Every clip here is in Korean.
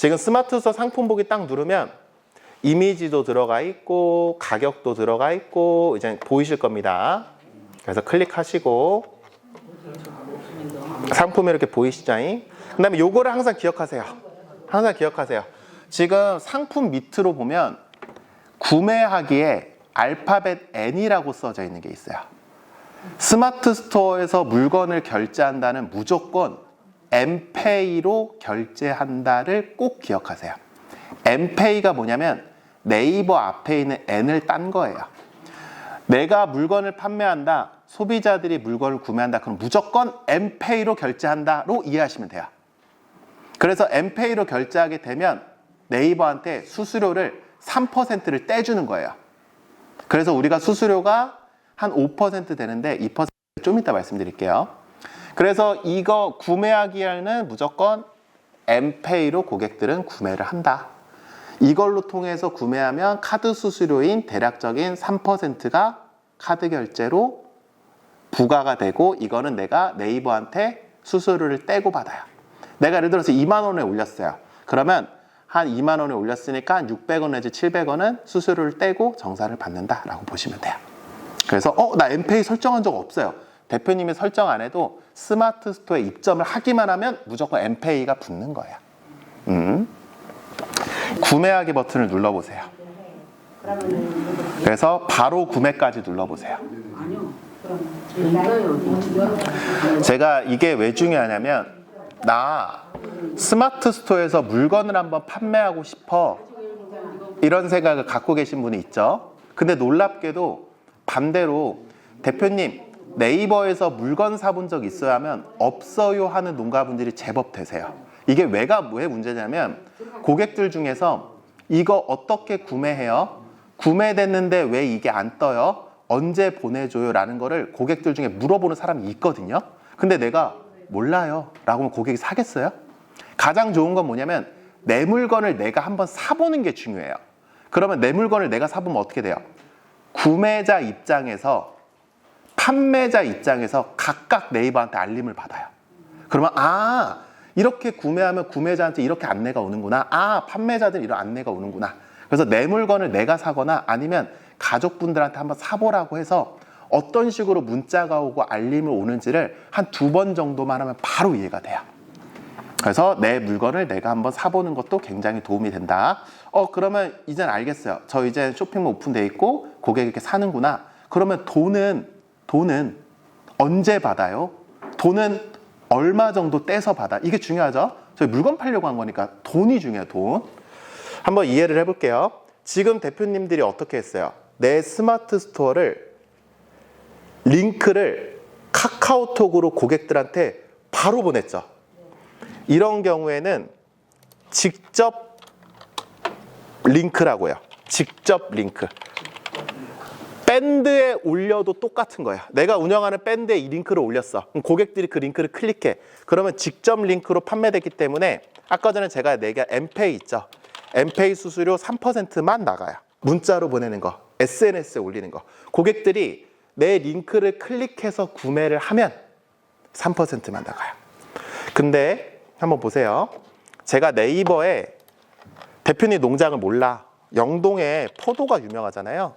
지금 스마트 스토어 상품 보기 딱 누르면 이미지도 들어가 있고 가격도 들어가 있고 이제 보이실 겁니다. 그래서 클릭하시고 상품이 이렇게 보이시죠? 그 다음에 요거를 항상 기억하세요. 항상 기억하세요. 지금 상품 밑으로 보면 구매하기에 알파벳 N이라고 써져 있는 게 있어요. 스마트 스토어에서 물건을 결제한다는 무조건 엠페이로 결제한다를 꼭 기억하세요. 엠페이가 뭐냐면 네이버 앞에 있는 N을 딴 거예요. 내가 물건을 판매한다, 소비자들이 물건을 구매한다, 그럼 무조건 엠페이로 결제한다로 이해하시면 돼요. 그래서 엠페이로 결제하게 되면 네이버한테 수수료를 3%를 떼주는 거예요. 그래서 우리가 수수료가 한 5% 되는데 2% 좀 이따 말씀드릴게요. 그래서 이거 구매하기에는 무조건 엠페이로 고객들은 구매를 한다. 이걸로 통해서 구매하면 카드 수수료인 대략적인 3%가 카드 결제로 부과가 되고 이거는 내가 네이버한테 수수료를 떼고 받아요. 내가 예를 들어서 2만 원에 올렸어요. 그러면 한 2만 원에 올렸으니까 600원 내지 700원은 수수료를 떼고 정산을 받는다라고 보시면 돼요. 그래서 나 엠페이 설정한 적 없어요. 대표님이 설정 안 해도 스마트 스토어에 입점을 하기만 하면 무조건 엠페이가 붙는 거예요. 구매하기 버튼을 눌러보세요. 그래서 바로 구매까지 눌러보세요. 제가 이게 왜 중요하냐면 나 스마트 스토어에서 물건을 한번 판매하고 싶어 이런 생각을 갖고 계신 분이 있죠. 근데 놀랍게도 반대로 대표님 네이버에서 물건 사본 적 있어야 하면 없어요 하는 농가분들이 제법 되세요. 이게 왜 문제냐면 고객들 중에서 이거 어떻게 구매해요? 구매됐는데 왜 이게 안 떠요? 언제 보내줘요? 라는 거를 고객들 중에 물어보는 사람이 있거든요. 근데 내가 몰라요 라고 하면 고객이 사겠어요? 가장 좋은 건 뭐냐면 내 물건을 내가 한번 사보는 게 중요해요. 그러면 내 물건을 내가 사보면 어떻게 돼요? 구매자 입장에서 판매자 입장에서 각각 네이버한테 알림을 받아요. 그러면 이렇게 구매하면 구매자한테 이렇게 안내가 오는구나. 판매자들은 이런 안내가 오는구나. 그래서 내 물건을 내가 사거나 아니면 가족분들한테 한번 사보라고 해서 어떤 식으로 문자가 오고 알림을 오는지를 한 2번 정도만 하면 바로 이해가 돼요. 그래서 내 물건을 내가 한번 사보는 것도 굉장히 도움이 된다. 그러면 이젠 알겠어요. 저 이제 쇼핑몰 오픈돼 있고 고객이 이렇게 사는구나. 그러면 돈은 언제 받아요? 돈은 얼마 정도 떼서 받아? 이게 중요하죠? 저희 물건 팔려고 한 거니까 돈이 중요해요. 돈. 한번 이해를 해볼게요. 지금 대표님들이 어떻게 했어요? 내 스마트 스토어를 링크를 카카오톡으로 고객들한테 바로 보냈죠. 이런 경우에는 직접 링크라고 해요. 직접 링크. 밴드에 올려도 똑같은 거야. 내가 운영하는 밴드에 이 링크를 올렸어. 그럼 고객들이 그 링크를 클릭해. 그러면 직접 링크로 판매되기 때문에 아까 전에 제가 내가 엠페이 있죠. 엠페이 수수료 3%만 나가요. 문자로 보내는 거, SNS에 올리는 거. 고객들이 내 링크를 클릭해서 구매를 하면 3%만 나가요. 근데 한번 보세요. 제가 네이버에 대표님 농장을 몰라. 영동에 포도가 유명하잖아요.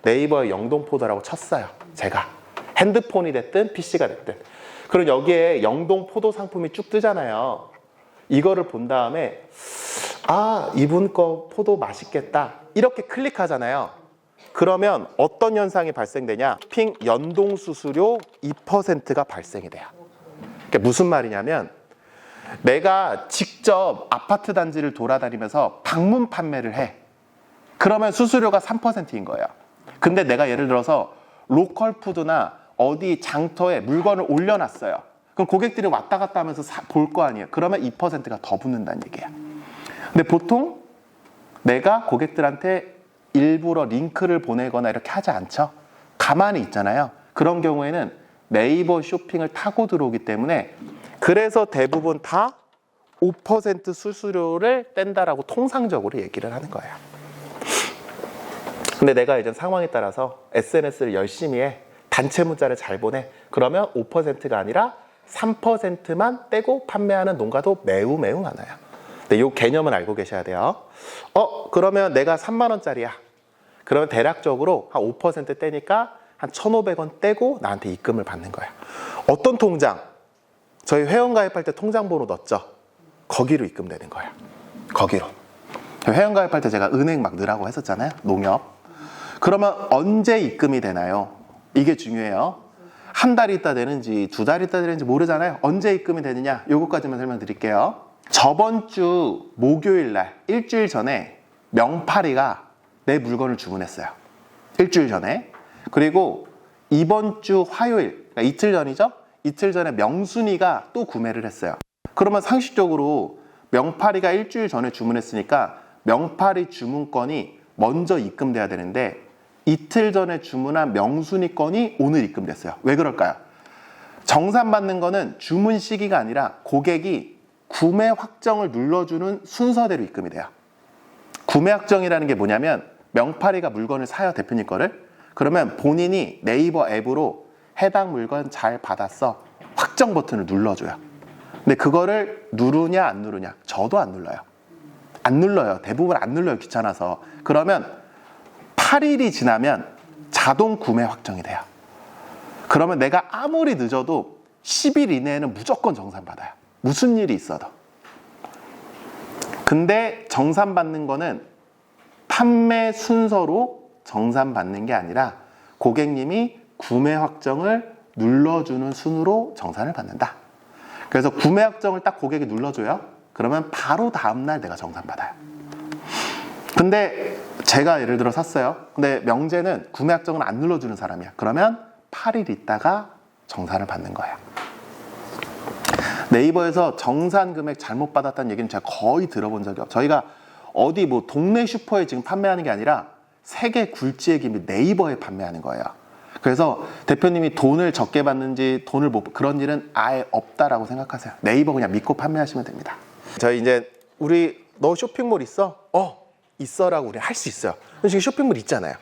네이버에 영동 포도라고 쳤어요. 제가 핸드폰이 됐든 PC가 됐든. 그럼 여기에 영동 포도 상품이 쭉 뜨잖아요. 이거를 본 다음에 이분 거 포도 맛있겠다 이렇게 클릭하잖아요. 그러면 어떤 현상이 발생되냐? 쇼핑 연동 수수료 2%가 발생이 돼요. 그게 무슨 말이냐면 내가 직접 아파트 단지를 돌아다니면서 방문 판매를 해. 그러면 수수료가 3%인 거예요. 근데 내가 예를 들어서 로컬 푸드나 어디 장터에 물건을 올려놨어요. 그럼 고객들이 왔다 갔다 하면서 볼 거 아니에요. 그러면 2%가 더 붙는다는 얘기예요. 근데 보통 내가 고객들한테 일부러 링크를 보내거나 이렇게 하지 않죠. 가만히 있잖아요. 그런 경우에는 네이버 쇼핑을 타고 들어오기 때문에 그래서 대부분 다 5% 수수료를 뗀다라고 통상적으로 얘기를 하는 거예요. 근데 내가 이제 상황에 따라서 SNS를 열심히 해. 단체 문자를 잘 보내. 그러면 5%가 아니라 3%만 떼고 판매하는 농가도 매우 많아요. 네, 요 개념은 알고 계셔야 돼요. 그러면 내가 3만 원짜리야. 그러면 대략적으로 한 5% 떼니까 한 1,500원 떼고 나한테 입금을 받는 거야. 어떤 통장? 저희 회원가입할 때 통장번호 넣었죠? 거기로 입금되는 거야. 거기로. 회원가입할 때 제가 은행 막 넣으라고 했었잖아요. 농협. 그러면 언제 입금이 되나요? 이게 중요해요. 한 달 있다 되는지 2달 있다 되는지 모르잖아요. 언제 입금이 되느냐? 요거까지만 설명드릴게요. 저번 주 목요일 날 일주일 전에 명파리가 내 물건을 주문했어요. 일주일 전에. 그리고 이번 주 화요일, 그러니까 이틀 전이죠? 이틀 전에 명순이가 또 구매를 했어요. 그러면 상식적으로 명파리가 일주일 전에 주문했으니까 명파리 주문건이 먼저 입금돼야 되는데 이틀 전에 주문한 명순이 건이 오늘 입금됐어요. 왜 그럴까요? 정산받는 거는 주문 시기가 아니라 고객이 구매 확정을 눌러주는 순서대로 입금이 돼요. 구매 확정이라는 게 뭐냐면 명파리가 물건을 사요, 대표님 거를. 그러면 본인이 네이버 앱으로 해당 물건 잘 받았어, 확정 버튼을 눌러줘요. 근데 그거를 누르냐 안 누르냐? 저도 안 눌러요. 안 눌러요. 대부분 안 눌러요. 귀찮아서. 그러면 8일이 지나면 자동 구매 확정이 돼요. 그러면 내가 아무리 늦어도 10일 이내에는 무조건 정산받아요. 무슨 일이 있어도. 근데 정산받는 거는 판매 순서로 정산받는 게 아니라 고객님이 구매 확정을 눌러주는 순으로 정산을 받는다. 그래서 구매 확정을 딱 고객이 눌러줘요. 그러면 바로 다음날 내가 정산받아요. 근데 제가 예를 들어 샀어요. 근데 명재는 구매 확정을 안 눌러주는 사람이야. 그러면 8일 있다가 정산을 받는 거예요. 네이버에서 정산 금액 잘못 받았다는 얘기는 제가 거의 들어본 적이 없어요. 저희가 어디 뭐 동네 슈퍼에 지금 판매하는 게 아니라 세계 굴지의 기밀 네이버에 판매하는 거예요. 그래서 대표님이 돈을 적게 받는지 돈을 못, 그런 일은 아예 없다라고 생각하세요. 네이버 그냥 믿고 판매하시면 됩니다. 저희 이제 우리 너 쇼핑몰 있어? 있어라고 우리 할 수 있어요. 지금 쇼핑몰 있잖아요.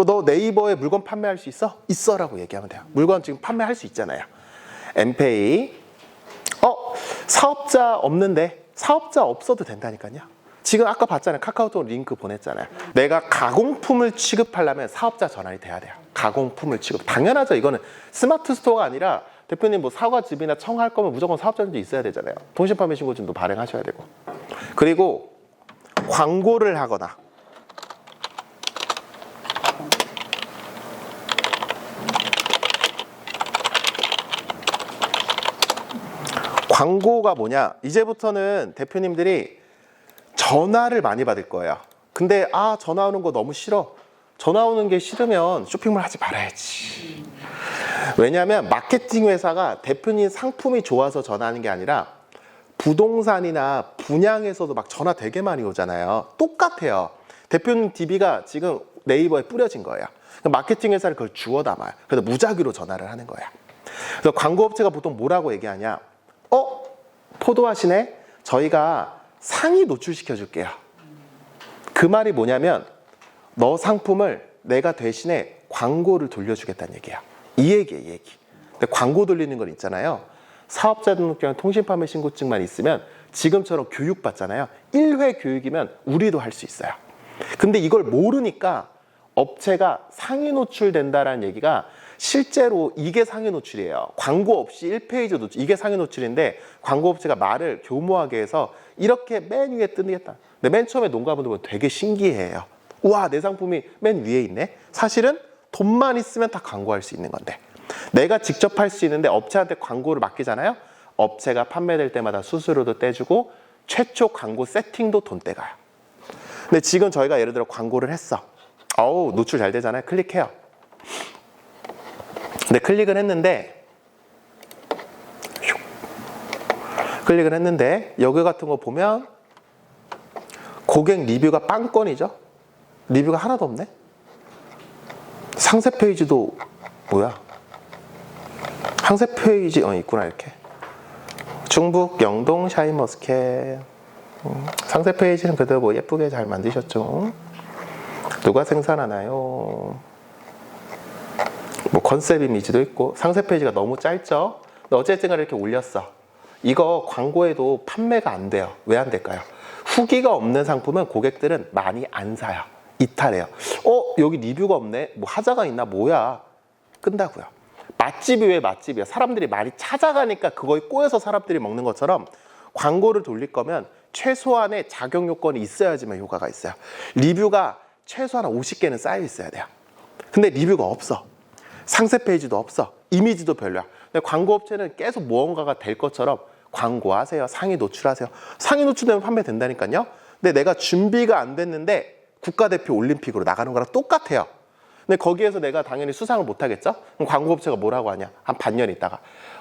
너 네이버에 물건 판매할 수 있어? 있어라고 얘기하면 돼요. 물건 지금 판매할 수 있잖아요. 엠페이. 사업자 없는데? 사업자 없어도 된다니까요. 지금 아까 봤잖아요. 카카오톡 링크 보냈잖아요. 내가 가공품을 취급하려면 사업자 전환이 돼야 돼요. 가공품을 취급. 당연하죠. 이거는 스마트 스토어가 아니라 대표님 뭐 사과즙이나 청할 거면 무조건 사업자인지 있어야 되잖아요. 통신판매 신고증도 발행하셔야 되고. 그리고 광고를 하거나 광고가 뭐냐? 이제부터는 대표님들이 전화를 많이 받을 거예요. 근데 전화 오는 거 너무 싫어. 전화 오는 게 싫으면 쇼핑몰 하지 말아야지. 왜냐하면 마케팅 회사가 대표님 상품이 좋아서 전화하는 게 아니라 부동산이나 분양에서도 막 전화 되게 많이 오잖아요. 똑같아요. 대표님 DB가 지금 네이버에 뿌려진 거예요. 마케팅 회사를 그걸 주워 담아요. 그래서 무작위로 전화를 하는 거야. 그래서 광고업체가 보통 뭐라고 얘기하냐? 포도하시네? 저희가 상위 노출시켜 줄게요. 그 말이 뭐냐면 너 상품을 내가 대신에 광고를 돌려주겠다는 얘기야. 이 얘기예요, 이 얘기. 근데 광고 돌리는 건 있잖아요. 사업자 등록증, 통신판매 신고증만 있으면 지금처럼 교육받잖아요. 1회 교육이면 우리도 할 수 있어요. 근데 이걸 모르니까 업체가 상위 노출된다라는 얘기가 실제로 이게 상위 노출이에요. 광고 없이 1페이지 노출, 이게 상위 노출인데 광고 업체가 말을 교모하게 해서 이렇게 맨 위에 뜨겠다. 근데 맨 처음에 농가분들 보면 되게 신기해요. 우와, 내 상품이 맨 위에 있네. 사실은 돈만 있으면 다 광고할 수 있는 건데 내가 직접 할 수 있는데 업체한테 광고를 맡기잖아요. 업체가 판매될 때마다 수수료도 떼주고 최초 광고 세팅도 돈 떼가요. 근데 지금 저희가 예를 들어 광고를 했어. 노출 잘 되잖아요. 클릭해요. 근데 클릭을 했는데 여기 같은 거 보면 고객 리뷰가 빵건이죠. 리뷰가 하나도 없네. 상세 페이지도 뭐야? 상세 페이지 있구나. 이렇게 중북 영동 샤인머스켓. 상세 페이지는 그래도 뭐 예쁘게 잘 만드셨죠. 누가 생산하나요? 뭐 컨셉 이미지도 있고. 상세 페이지가 너무 짧죠. 근데 어쨌든 간에 이렇게 올렸어. 이거 광고에도 판매가 안 돼요. 왜 안 될까요? 후기가 없는 상품은 고객들은 많이 안 사요. 이탈해요. 여기 리뷰가 없네? 뭐 하자가 있나? 뭐야? 끈다고요. 맛집이 왜 맛집이야? 사람들이 많이 찾아가니까 그거에 꼬여서 사람들이 먹는 것처럼 광고를 돌릴 거면 최소한의 작용 요건이 있어야지만 효과가 있어요. 리뷰가 최소한 50개는 쌓여 있어야 돼요. 근데 리뷰가 없어. 상세 페이지도 없어. 이미지도 별로야. 근데 광고업체는 계속 무언가가 될 것처럼 광고하세요. 상위 노출하세요. 상위 노출되면 판매된다니까요. 근데 내가 준비가 안 됐는데 국가대표 올림픽으로 나가는 거랑 똑같아요. 근데 거기에서 내가 당연히 수상을 못 하겠죠? 그럼 광고업체가 뭐라고 하냐? 한 반년 있다가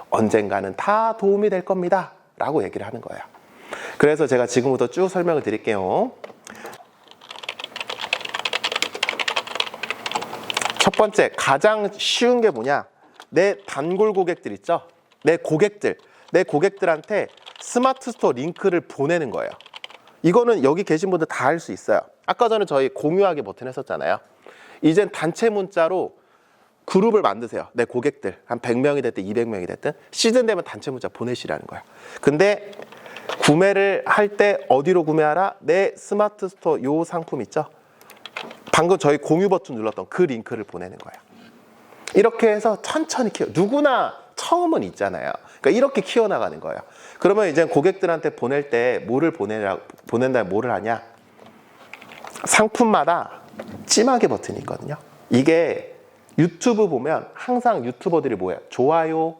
언젠가는 다 도움이 될 겁니다. 라고 얘기를 하는 거예요. 그래서 제가 지금부터 쭉 설명을 드릴게요. 첫 번째, 가장 쉬운 게 뭐냐? 내 단골 고객들 있죠? 내 고객들한테 스마트 스토어 링크를 보내는 거예요. 이거는 여기 계신 분들 다 할 수 있어요. 아까 전에 저희 공유하기 버튼 했었잖아요. 이젠 단체 문자로 그룹을 만드세요. 내 고객들 한 100명이 됐든 200명이 됐든 시즌 되면 단체 문자 보내시라는 거예요. 근데 구매를 할 때 어디로 구매하라? 내 스마트 스토어 요 상품 있죠? 방금 저희 공유 버튼 눌렀던 그 링크를 보내는 거예요. 이렇게 해서 천천히 누구나 처음은 있잖아요. 그러니까 이렇게 키워나가는 거예요. 그러면 이제 고객들한테 보낼 때 뭐를 보낸다면 뭐를 하냐? 상품마다 찜하기 버튼이 있거든요. 이게 유튜브 보면 항상 유튜버들이 뭐예요? 좋아요,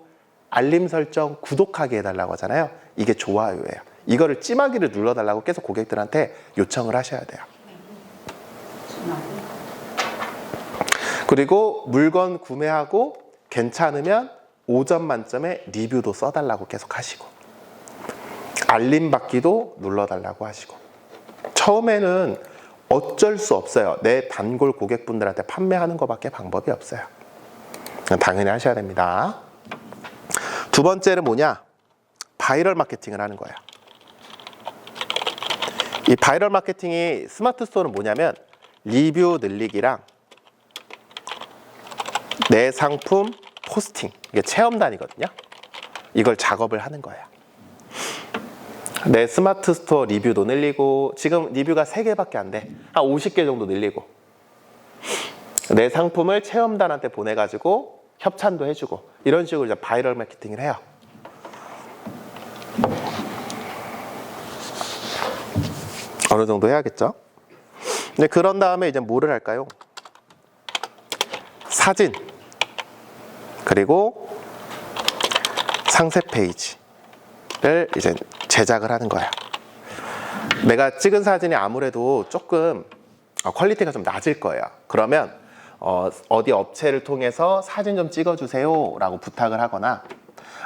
알림 설정, 구독하기 해달라고 하잖아요. 이게 좋아요예요. 이거를 찜하기를 눌러달라고 계속 고객들한테 요청을 하셔야 돼요. 그리고 물건 구매하고 괜찮으면 5점 만점에 리뷰도 써달라고 계속 하시고 알림 받기도 눌러달라고 하시고 처음에는 어쩔 수 없어요. 내 단골 고객분들한테 판매하는 것밖에 방법이 없어요. 당연히 하셔야 됩니다. 두 번째는 뭐냐? 바이럴 마케팅을 하는 거예요. 이 바이럴 마케팅이 스마트 스토어는 뭐냐면 리뷰 늘리기랑 내 상품 포스팅, 이게 체험단이거든요. 이걸 작업을 하는 거예요. 내 스마트 스토어 리뷰도 늘리고 지금 리뷰가 3개밖에 안 돼. 한 50개 정도 늘리고 내 상품을 체험단한테 보내가지고 협찬도 해주고 이런 식으로 이제 바이럴 마케팅을 해요. 어느 정도 해야겠죠? 근데 그런 다음에 이제 뭐를 할까요? 사진 그리고 상세 페이지를 이제 제작을 하는 거야. 내가 찍은 사진이 아무래도 조금 퀄리티가 좀 낮을 거예요. 그러면 어디 업체를 통해서 사진 좀 찍어주세요 라고 부탁을 하거나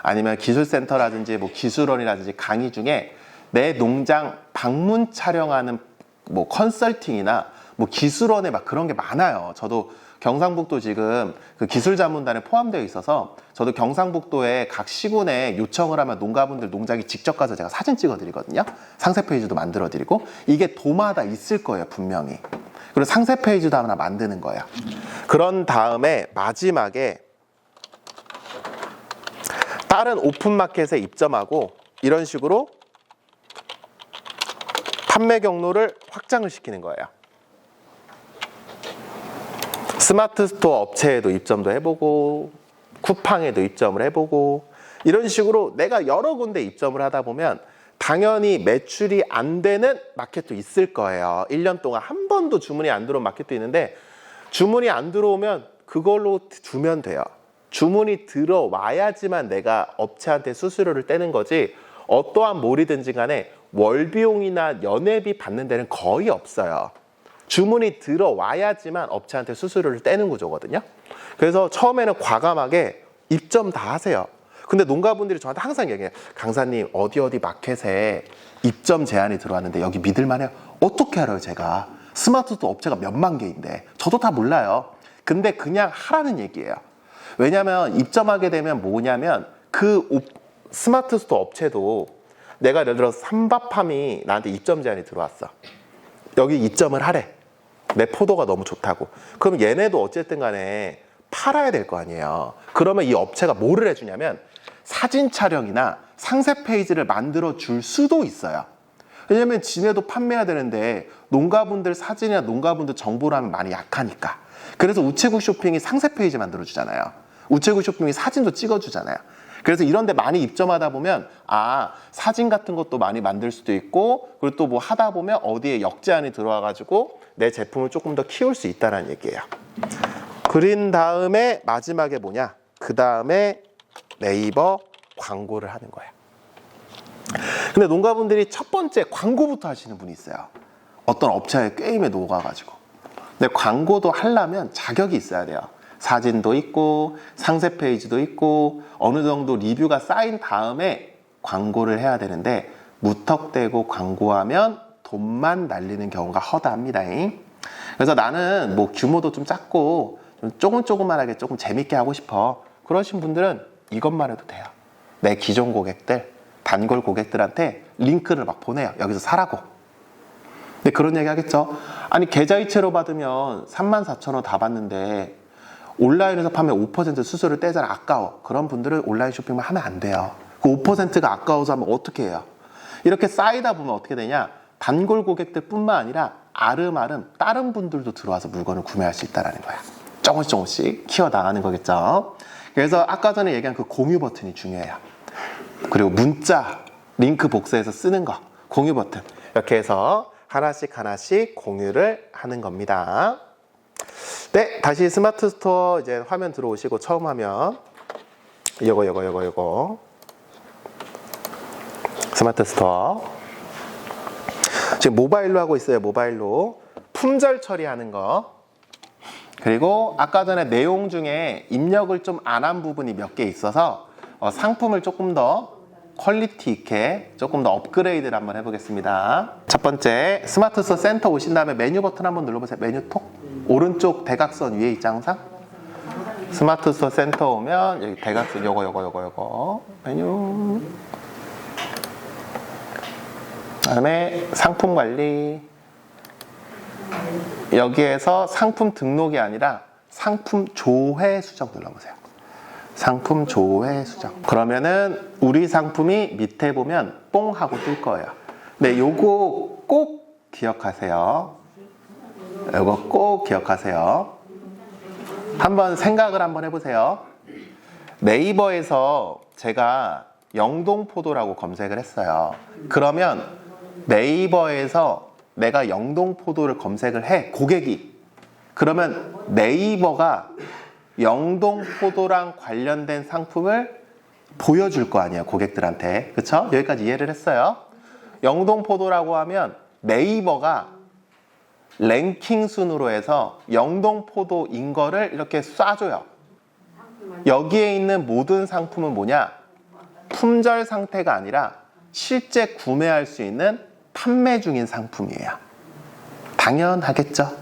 아니면 기술센터라든지 뭐 기술원이라든지 강의 중에 내 농장 방문 촬영하는 뭐 컨설팅이나 뭐 기술원에 막 그런 게 많아요. 저도 경상북도 지금 그 기술자문단에 포함되어 있어서 저도 경상북도에 각 시군에 요청을 하면 농가분들 농장에 직접 가서 제가 사진 찍어드리거든요. 상세 페이지도 만들어드리고 이게 도마다 있을 거예요, 분명히. 그리고 상세 페이지도 하나 만드는 거예요. 그런 다음에 마지막에 다른 오픈마켓에 입점하고 이런 식으로 판매 경로를 확장을 시키는 거예요. 스마트 스토어 업체에도 입점도 해보고 쿠팡에도 입점을 해보고 이런 식으로 내가 여러 군데 입점을 하다 보면 당연히 매출이 안 되는 마켓도 있을 거예요. 1년 동안 한 번도 주문이 안 들어온 마켓도 있는데 주문이 안 들어오면 그걸로 주면 돼요. 주문이 들어와야지만 내가 업체한테 수수료를 떼는 거지 어떠한 몰이든지 간에 월비용이나 연회비 받는 데는 거의 없어요. 주문이 들어와야지만 업체한테 수수료를 떼는 구조거든요. 그래서 처음에는 과감하게 입점 다 하세요. 근데 농가분들이 저한테 항상 얘기해요. 강사님 어디 마켓에 입점 제한이 들어왔는데 여기 믿을만해요? 어떻게 알아요 제가? 스마트 스토어 업체가 몇만 개인데 저도 다 몰라요. 근데 그냥 하라는 얘기예요. 왜냐면 입점하게 되면 뭐냐면 그 스마트 스토어 업체도 내가 예를 들어서 삼밥팜이 나한테 입점 제한이 들어왔어. 여기 입점을 하래. 내 포도가 너무 좋다고. 그럼 얘네도 어쨌든 간에 팔아야 될 거 아니에요. 그러면 이 업체가 뭐를 해주냐면 사진 촬영이나 상세 페이지를 만들어 줄 수도 있어요. 왜냐면 지네도 판매해야 되는데 농가분들 사진이나 농가분들 정보라면 많이 약하니까. 그래서 우체국 쇼핑이 상세 페이지 만들어 주잖아요. 우체국 쇼핑이 사진도 찍어 주잖아요. 그래서 이런 데 많이 입점하다 보면 사진 같은 것도 많이 만들 수도 있고, 그리고 또 뭐 하다 보면 어디에 역제한이 들어와 가지고 내 제품을 조금 더 키울 수 있다는 얘기예요. 그린 다음에 마지막에 뭐냐? 그 다음에 네이버 광고를 하는 거예요. 근데 농가분들이 첫 번째 광고부터 하시는 분이 있어요. 어떤 업체의 게임에 녹아가지고. 근데 광고도 하려면 자격이 있어야 돼요. 사진도 있고 상세 페이지도 있고 어느 정도 리뷰가 쌓인 다음에 광고를 해야 되는데, 무턱대고 광고하면 돈만 날리는 경우가 허다합니다. 그래서 나는 뭐 규모도 좀 작고 좀 조그만하게 조금 재밌게 하고 싶어, 그러신 분들은 이것만 해도 돼요. 내 기존 고객들, 단골 고객들한테 링크를 막 보내요. 여기서 사라고. 근데 그런 얘기 하겠죠. 아니 계좌이체로 받으면 34,000원 다 받는데 온라인에서 파면 5% 수수료를 떼잖아. 아까워. 그런 분들은 온라인 쇼핑만 하면 안 돼요. 그 5%가 아까워서 하면 어떻게 해요? 이렇게 쌓이다 보면 어떻게 되냐? 단골 고객들 뿐만 아니라 아름아름 다른 분들도 들어와서 물건을 구매할 수 있다는 거야. 조금씩 키워나가는 거겠죠. 그래서 아까 전에 얘기한 그 공유 버튼이 중요해요. 그리고 문자, 링크 복사해서 쓰는 거, 공유 버튼. 이렇게 해서 하나씩 공유를 하는 겁니다. 네, 다시 스마트 스토어 이제 화면 들어오시고 처음 화면. 요거. 스마트 스토어. 지금 모바일로 하고 있어요. 모바일로. 품절 처리하는 거. 그리고 아까 전에 내용 중에 입력을 좀 안 한 부분이 몇 개 있어서 상품을 조금 더 퀄리티 있게 조금 더 업그레이드를 한번 해보겠습니다. 첫 번째, 스마트 스토어 센터 오신 다음에 메뉴 버튼 한번 눌러보세요. 메뉴 톡. 오른쪽 대각선 위에 있지 항상? 스마트 스토어 센터 오면 여기 대각선 요거 메뉴. 그다음에 상품 관리. 여기에서 상품 등록이 아니라 상품 조회 수정 눌러보세요. 상품 조회 수정. 그러면은 우리 상품이 밑에 보면 뽕 하고 뜰 거예요. 네, 요거 꼭 기억하세요. 요거 꼭 기억하세요. 한번 생각을 한번 해보세요. 네이버에서 제가 영동포도라고 검색을 했어요. 그러면 네이버에서 내가 영동포도를 검색을 해, 고객이. 그러면 네이버가 영동포도랑 관련된 상품을 보여줄 거 아니에요, 고객들한테. 그쵸? 여기까지 이해를 했어요. 영동포도라고 하면 네이버가 랭킹 순으로 해서 영동포도인 거를 이렇게 쏴줘요. 여기에 있는 모든 상품은 뭐냐? 품절 상태가 아니라 실제 구매할 수 있는 판매 중인 상품이에요. 당연하겠죠?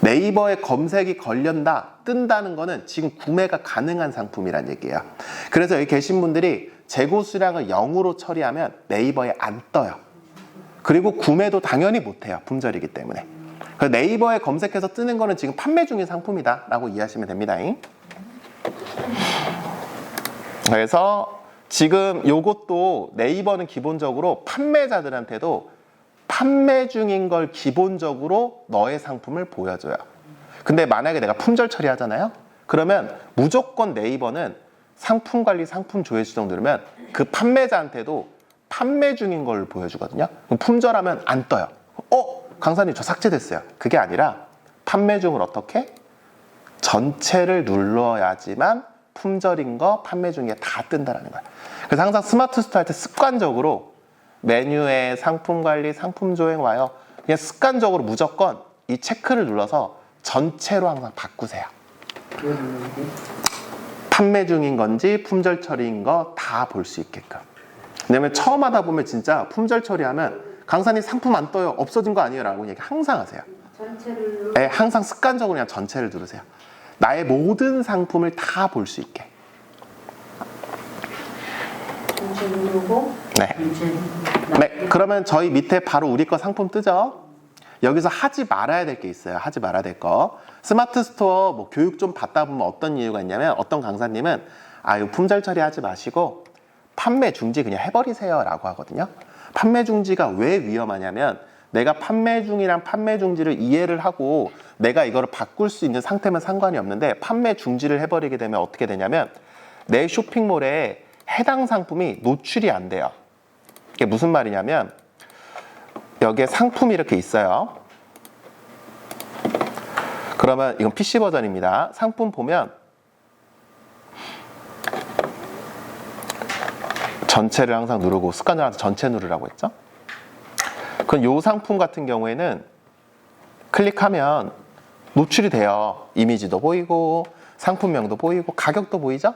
네이버에 검색이 걸린다, 뜬다는 거는 지금 구매가 가능한 상품이란 얘기예요. 그래서 여기 계신 분들이 재고 수량을 0으로 처리하면 네이버에 안 떠요. 그리고 구매도 당연히 못해요. 품절이기 때문에. 네이버에 검색해서 뜨는 거는 지금 판매 중인 상품이다 라고 이해하시면 됩니다. 그래서 지금 요것도 네이버는 기본적으로 판매자들한테도 판매 중인 걸 기본적으로 너의 상품을 보여줘요. 근데 만약에 내가 품절 처리하잖아요? 그러면 무조건 네이버는 상품 관리, 상품 조회 수정 누르면 그 판매자한테도 판매 중인 걸 보여주거든요. 그럼 품절하면 안 떠요. 강사님 저 삭제됐어요. 그게 아니라 판매 중을 어떻게? 전체를 눌러야지만 품절인 거, 판매 중에 다 뜬다는 거예요. 그래서 항상 스마트 스토어 할 때 습관적으로 메뉴에 상품 관리, 상품 조회 와요. 그냥 습관적으로 무조건 이 체크를 눌러서 전체로 항상 바꾸세요. 판매 중인 건지 품절 처리인 거 다 볼 수 있게끔. 왜냐면 처음 하다 보면 진짜 품절 처리하면 강사님 상품 안 떠요. 없어진 거 아니에요? 라고 얘기 항상 하세요. 전체를? 네, 항상 습관적으로 그냥 전체를 누르세요. 나의 모든 상품을 다 볼 수 있게. 전체 누르고? 네. 네, 그러면 저희 밑에 바로 우리 거 상품 뜨죠? 여기서 하지 말아야 될 게 있어요. 하지 말아야 될 거. 스마트 스토어 뭐 교육 좀 받다 보면 어떤 이유가 있냐면 어떤 강사님은 이거 품절 처리하지 마시고 판매 중지 그냥 해버리세요 라고 하거든요. 판매 중지가 왜 위험하냐면 내가 판매 중이랑 판매 중지를 이해를 하고 내가 이거를 바꿀 수 있는 상태면 상관이 없는데 판매 중지를 해버리게 되면 어떻게 되냐면 내 쇼핑몰에 해당 상품이 노출이 안 돼요. 이게 무슨 말이냐면 여기에 상품이 이렇게 있어요. 그러면 이건 PC 버전입니다. 상품 보면 전체를 항상 누르고 습관적으로 전체 누르라고 했죠. 그럼 이 상품 같은 경우에는 클릭하면 노출이 돼요. 이미지도 보이고 상품명도 보이고 가격도 보이죠.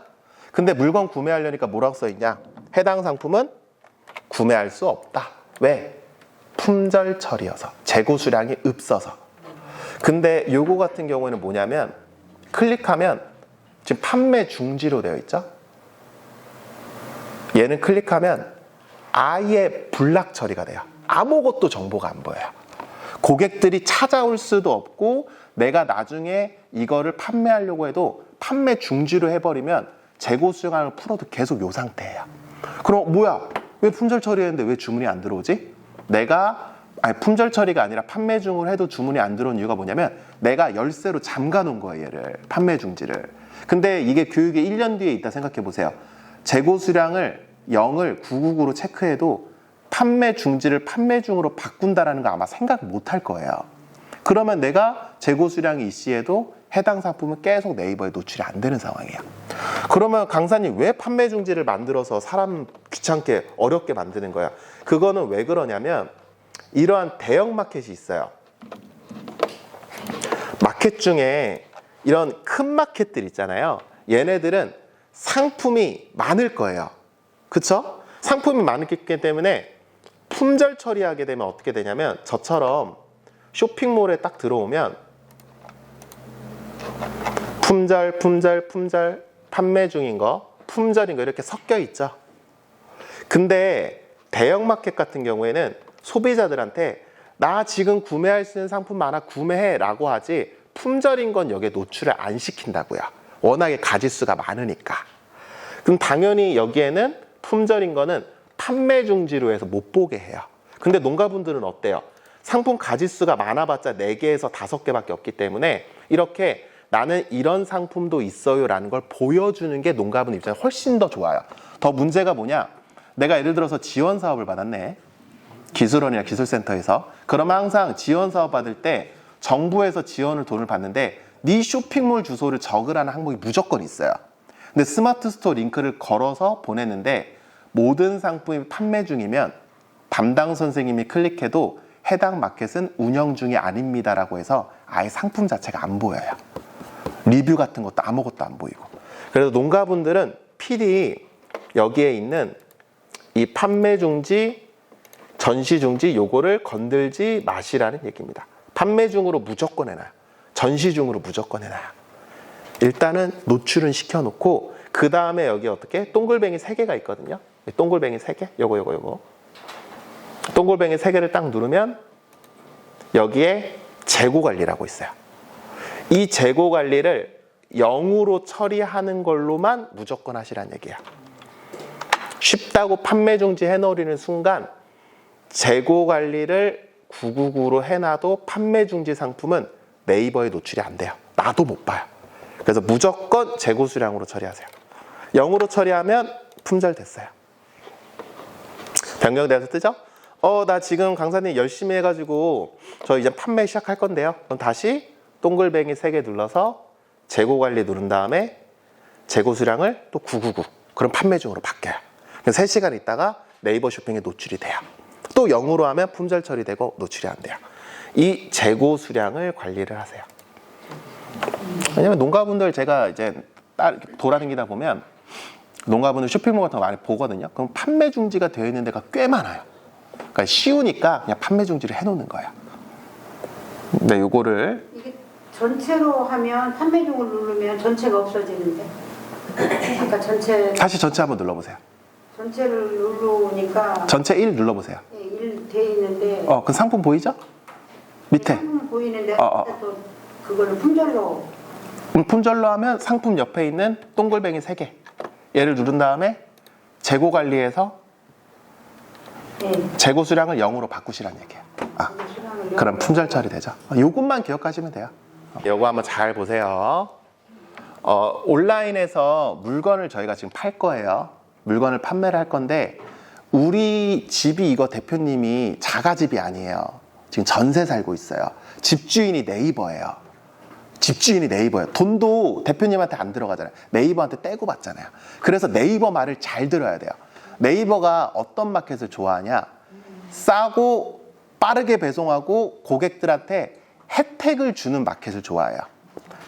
근데 물건 구매하려니까 뭐라고 써있냐, 해당 상품은 구매할 수 없다. 왜? 품절 처리여서, 재고 수량이 없어서. 근데 요거 같은 경우에는 뭐냐면 클릭하면 지금 판매 중지로 되어 있죠. 얘는 클릭하면 아예 블락 처리가 돼요. 아무것도 정보가 안 보여요. 고객들이 찾아올 수도 없고 내가 나중에 이거를 판매하려고 해도 판매 중지로 해버리면 재고 수량을 풀어도 계속 요 상태예요. 그럼 뭐야? 왜 품절 처리했는데 왜 주문이 안 들어오지? 품절 처리가 아니라 판매 중으로 해도 주문이 안 들어온 이유가 뭐냐면 내가 열쇠로 잠가 놓은 거예요, 얘를. 판매 중지를. 근데 이게 교육이 1년 뒤에 있다 생각해 보세요. 재고 수량을 0을 999로 체크해도 판매 중지를 판매 중으로 바꾼다라는 거 아마 생각 못 할 거예요. 그러면 내가 재고 수량이 이시해도 해당 상품은 계속 네이버에 노출이 안 되는 상황이에요. 그러면 강사님 왜 판매 중지를 만들어서 사람 귀찮게 어렵게 만드는 거야? 그거는 왜 그러냐면 이러한 대형 마켓이 있어요. 마켓 중에 이런 큰 마켓들 있잖아요. 얘네들은 상품이 많을 거예요. 그쵸? 상품이 많기 때문에 품절 처리하게 되면 어떻게 되냐면 저처럼 쇼핑몰에 딱 들어오면 품절, 판매 중인 거, 품절인 거 이렇게 섞여 있죠. 근데 대형마켓 같은 경우에는 소비자들한테 나 지금 구매할 수 있는 상품 많아 구매해 라고 하지 품절인 건 여기에 노출을 안 시킨다고요. 워낙에 가짓수가 많으니까. 그럼 당연히 여기에는 품절인 거는 판매 중지로 해서 못 보게 해요. 근데 농가분들은 어때요? 상품 가짓수가 많아봤자 4개에서 5개밖에 없기 때문에 이렇게 나는 이런 상품도 있어요 라는 걸 보여주는 게 농가분 입장에 훨씬 더 좋아요. 더 문제가 뭐냐, 내가 예를 들어서 지원 사업을 받았네, 기술원이나 기술센터에서. 그러면 항상 지원 사업 받을 때 정부에서 지원을 돈을 받는데 네 쇼핑몰 주소를 적으라는 항목이 무조건 있어요. 근데 스마트 스토어 링크를 걸어서 보냈는데 모든 상품이 판매 중이면 담당 선생님이 클릭해도 해당 마켓은 운영 중이 아닙니다라고 해서 아예 상품 자체가 안 보여요. 리뷰 같은 것도 아무것도 안 보이고. 그래서 농가분들은 필히 여기에 있는 이 판매 중지, 전시 중지 요거를 건들지 마시라는 얘기입니다. 판매 중으로 무조건 해놔요. 전시 중으로 무조건 해놔요. 일단은 노출은 시켜놓고 그 다음에 여기 어떻게 동글뱅이 3개가 있거든요. 동글뱅이 3개, 요거 동글뱅이 3개를 딱 누르면 여기에 재고 관리라고 있어요. 이 재고 관리를 0으로 처리하는 걸로만 무조건 하시라는 얘기야. 쉽다고 판매 중지 해놓으려는 순간 재고 관리를 999로 해놔도 판매 중지 상품은 네이버에 노출이 안 돼요. 나도 못 봐요. 그래서 무조건 재고 수량으로 처리하세요. 0으로 처리하면 품절 됐어요. 변경돼서 뜨죠? 나 지금 강사님 열심히 해가지고 저 이제 판매 시작할 건데요. 그럼 다시 동글뱅이 3개 눌러서 재고 관리 누른 다음에 재고 수량을 또 999. 그럼 판매 중으로 바뀌어요. 그래서 3시간 있다가 네이버 쇼핑에 노출이 돼요. 또 0으로 하면 품절 처리되고 노출이 안 돼요. 이 재고 수량을 관리를 하세요. 왜냐면 농가분들 제가 이제 돌아다니다 보면 농가분들 쇼핑몰 같은 거 많이 보거든요. 그럼 판매 중지가 되어 있는 데가 꽤 많아요. 그러니까 쉬우니까 그냥 판매 중지를 해놓는 거예요. 네, 요거를 이게 전체로 하면 판매 중을 누르면 전체가 없어지는데 아까 전체 다시 전체 한번 눌러보세요. 전체를 누르니까 전체 1 눌러보세요. 1 돼 있는데 그 상품 보이죠? 밑에 상품 보이는데 또 그거를 품절로 품절로 하면 상품 옆에 있는 동글뱅이 3개 얘를 누른 다음에 재고 관리에서 예. 재고 수량을 0으로 바꾸시란 얘기예요. 그럼 품절 처리되죠. 요것만 기억하시면 돼요. 요거 한번 잘 보세요. 온라인에서 물건을 저희가 지금 팔 거예요. 물건을 판매를 할 건데 우리 집이 이거 대표님이 자가집이 아니에요. 지금 전세 살고 있어요. 집주인이 네이버예요. 집주인이 네이버예요. 돈도 대표님한테 안 들어가잖아요. 네이버한테 떼고 받잖아요. 그래서 네이버 말을 잘 들어야 돼요. 네이버가 어떤 마켓을 좋아하냐? 싸고 빠르게 배송하고 고객들한테 혜택을 주는 마켓을 좋아해요.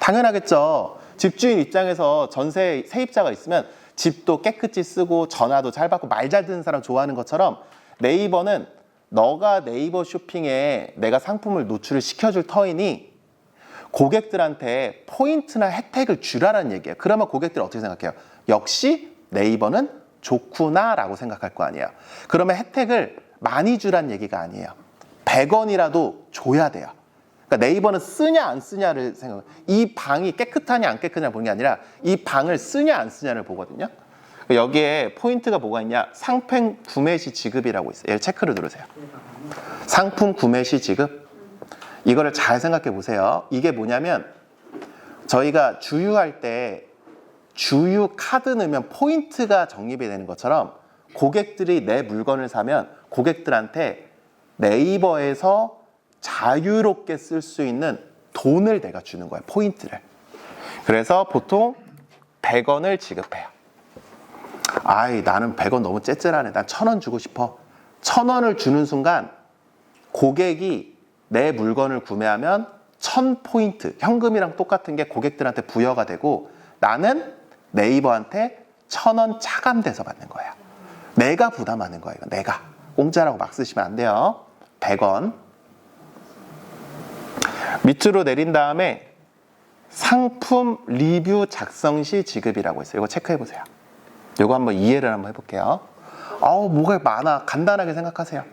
당연하겠죠. 집주인 입장에서 전세 세입자가 있으면 집도 깨끗이 쓰고 전화도 잘 받고 말 잘 듣는 사람 좋아하는 것처럼 네이버는 너가 네이버 쇼핑에 내가 상품을 노출을 시켜줄 터이니 고객들한테 포인트나 혜택을 주라는 얘기예요. 그러면 고객들이 어떻게 생각해요? 역시 네이버는 좋구나 라고 생각할 거 아니에요. 그러면 혜택을 많이 주란 얘기가 아니에요. 100원이라도 줘야 돼요. 그러니까 네이버는 쓰냐 안 쓰냐를 생각해요. 이 방이 깨끗하냐 안 깨끗하냐 보는 게 아니라 이 방을 쓰냐 안 쓰냐를 보거든요. 여기에 포인트가 뭐가 있냐? 상품 구매 시 지급이라고 있어요. 얘를 체크를 누르세요. 상품 구매 시 지급. 이거를 잘 생각해 보세요. 이게 뭐냐면 저희가 주유할 때 주유 카드 넣으면 포인트가 적립이 되는 것처럼 고객들이 내 물건을 사면 고객들한테 네이버에서 자유롭게 쓸 수 있는 돈을 내가 주는 거예요. 포인트를. 그래서 보통 100원을 지급해요. 아이, 나는 100원 너무 째째하네. 난 1000원 주고 싶어. 1000원을 주는 순간 고객이 내 물건을 구매하면 1000포인트, 현금이랑 똑같은 게 고객들한테 부여가 되고 나는 네이버한테 1000원 차감돼서 받는 거예요. 내가 부담하는 거예요. 내가. 공짜라고 막 쓰시면 안 돼요. 100원. 밑으로 내린 다음에 상품 리뷰 작성 시 지급이라고 있어요. 이거 체크해 보세요. 이거 한번 이해를 한번 해볼게요. 뭐가 많아. 간단하게 생각하세요.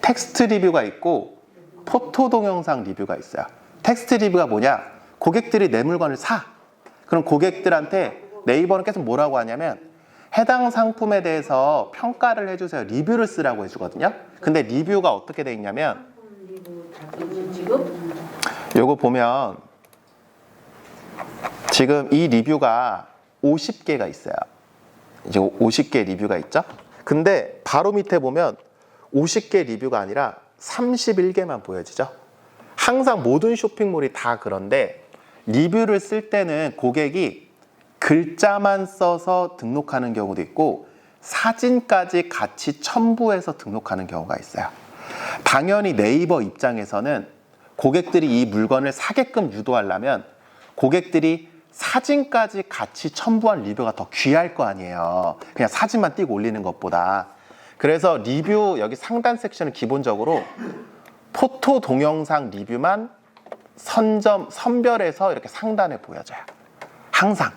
텍스트 리뷰가 있고 포토 동영상 리뷰가 있어요. 텍스트 리뷰가 뭐냐? 고객들이 내 물건을 사. 그럼 고객들한테 네이버는 계속 뭐라고 하냐면 해당 상품에 대해서 평가를 해주세요. 리뷰를 쓰라고 해주거든요. 근데 리뷰가 어떻게 돼 있냐면 요거 보면 지금 이 리뷰가 50개가 있어요. 이제 50개 리뷰가 있죠. 근데 바로 밑에 보면 50개 리뷰가 아니라 31개만 보여지죠. 항상 모든 쇼핑몰이 다 그런데 리뷰를 쓸 때는 고객이 글자만 써서 등록하는 경우도 있고 사진까지 같이 첨부해서 등록하는 경우가 있어요. 당연히 네이버 입장에서는 고객들이 이 물건을 사게끔 유도하려면 고객들이 사진까지 같이 첨부한 리뷰가 더 귀할 거 아니에요. 그냥 사진만 띄고 올리는 것보다. 그래서 리뷰 여기 상단 섹션은 기본적으로 포토 동영상 리뷰만 선별해서 이렇게 상단에 보여져요. 항상.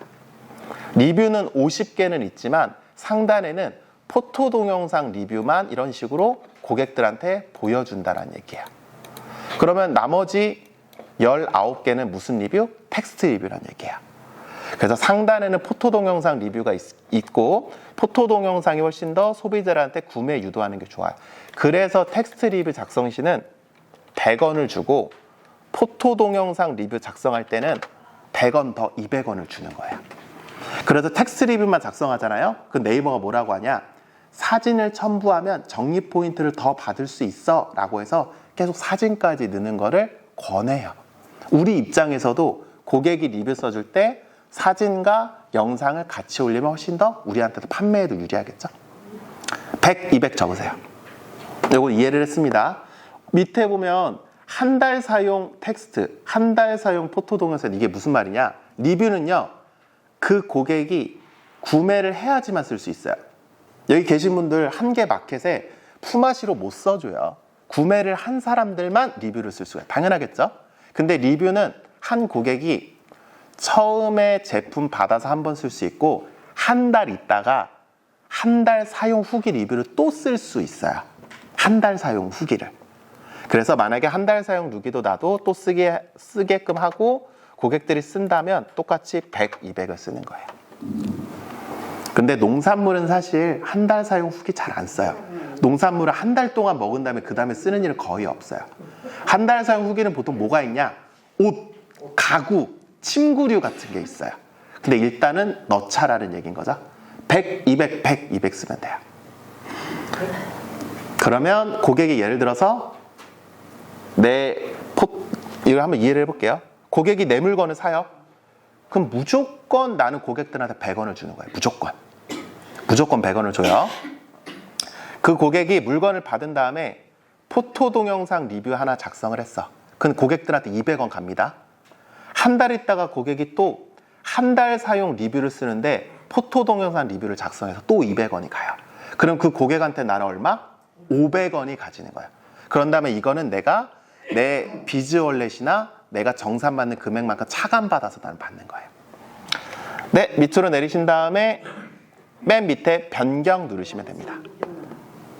리뷰는 50개는 있지만 상단에는 포토 동영상 리뷰만 이런 식으로 고객들한테 보여준다는 얘기예요. 그러면 나머지 19개는 무슨 리뷰? 텍스트 리뷰라는 얘기예요. 그래서 상단에는 포토 동영상 리뷰가 있고 포토 동영상이 훨씬 더 소비자들한테 구매 유도하는 게 좋아요. 그래서 텍스트 리뷰 작성 시는 100원을 주고 포토 동영상 리뷰 작성할 때는 100원 더 200원을 주는 거예요. 그래서 텍스트 리뷰만 작성하잖아요. 그 네이버가 뭐라고 하냐? 사진을 첨부하면 적립 포인트를 더 받을 수 있어 라고 해서 계속 사진까지 넣는 거를 권해요. 우리 입장에서도 고객이 리뷰 써줄 때 사진과 영상을 같이 올리면 훨씬 더 우리한테도 판매에도 유리하겠죠. 100, 200 적으세요. 이거 이해를 했습니다. 밑에 보면 한 달 사용 텍스트, 한 달 사용 포토 동영상, 이게 무슨 말이냐? 리뷰는요, 그 고객이 구매를 해야지만 쓸 수 있어요. 여기 계신 분들 한 개 마켓에 품앗이로 못 써줘요. 구매를 한 사람들만 리뷰를 쓸 수가 있어요. 당연하겠죠? 근데 리뷰는 한 고객이 처음에 제품 받아서 한 번 쓸 수 있고 한 달 있다가 한 달 사용 후기 리뷰를 또 쓸 수 있어요. 한 달 사용 후기를. 그래서 만약에 한 달 사용 후기도 나도 또 쓰게끔 하고 고객들이 쓴다면 똑같이 100, 200을 쓰는 거예요. 근데 농산물은 사실 한 달 사용 후기 잘 안 써요. 농산물은 한 달 동안 먹은 다음에 그 다음에 쓰는 일은 거의 없어요. 한 달 사용 후기는 보통 뭐가 있냐? 옷, 가구, 침구류 같은 게 있어요. 근데 일단은 넣자라는 얘기인 거죠. 100, 200, 100, 200 쓰면 돼요. 그러면 고객이 예를 들어서 이걸 한번 이해를 해볼게요. 고객이 내 물건을 사요. 그럼 무조건 나는 고객들한테 100원을 주는 거예요. 무조건 100원을 줘요. 그 고객이 물건을 받은 다음에 포토 동영상 리뷰 하나 작성을 했어. 그럼 고객들한테 200원 갑니다. 한 달 있다가 고객이 또 한 달 사용 리뷰를 쓰는데 포토 동영상 리뷰를 작성해서 또 200원이 가요. 그럼 그 고객한테 나는 얼마? 500원이 가지는 거예요. 그런 다음에 이거는 내가 내 비즈월렛이나 내가 정산받는 금액만큼 차감받아서 나는 받는 거예요. 네, 밑으로 내리신 다음에 맨 밑에 변경 누르시면 됩니다.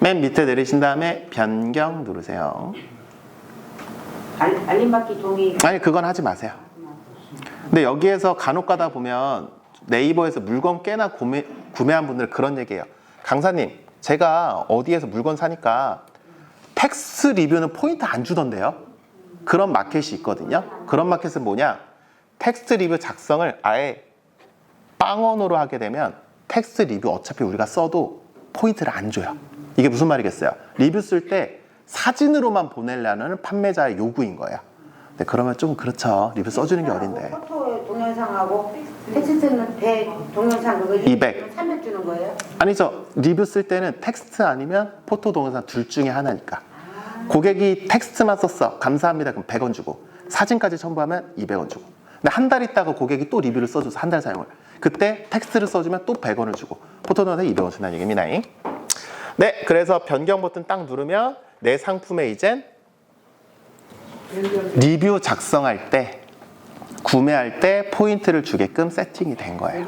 맨 밑에 내리신 다음에 변경 누르세요. 알림받기 동의. 아니, 그건 하지 마세요. 근데 여기에서 간혹 가다 보면 네이버에서 물건 꽤나 구매한 분들 그런 얘기해요. 강사님, 제가 어디에서 물건 사니까 텍스트 리뷰는 포인트 안 주던데요? 그런 마켓이 있거든요. 그런 마켓은 뭐냐? 텍스트 리뷰 작성을 아예 빵원으로 하게 되면 텍스트 리뷰 어차피 우리가 써도 포인트를 안 줘요. 이게 무슨 말이겠어요? 리뷰 쓸 때 사진으로만 보내려는 판매자의 요구인 거예요. 근데 그러면 좀 그렇죠. 리뷰 써주는 게 어딘데. 포토 동영상하고 텍스트는 100, 동영상 그거 200. 300 주는 거예요? 아니죠. 리뷰 쓸 때는 텍스트 아니면 포토 동영상 둘 중에 하나니까. 고객이 텍스트만 썼어. 감사합니다. 그럼 100원 주고. 사진까지 첨부하면 200원 주고. 근데 한 달 있다가 고객이 또 리뷰를 써줘서 한 달 사용을. 그때 텍스트를 써주면 또 100원을 주고. 포토 동영상 200원 준다는 얘기입니다. 네, 그래서 변경 버튼 딱 누르면 내 상품에 이젠 리뷰 작성할 때, 구매할 때 포인트를 주게끔 세팅이 된 거예요.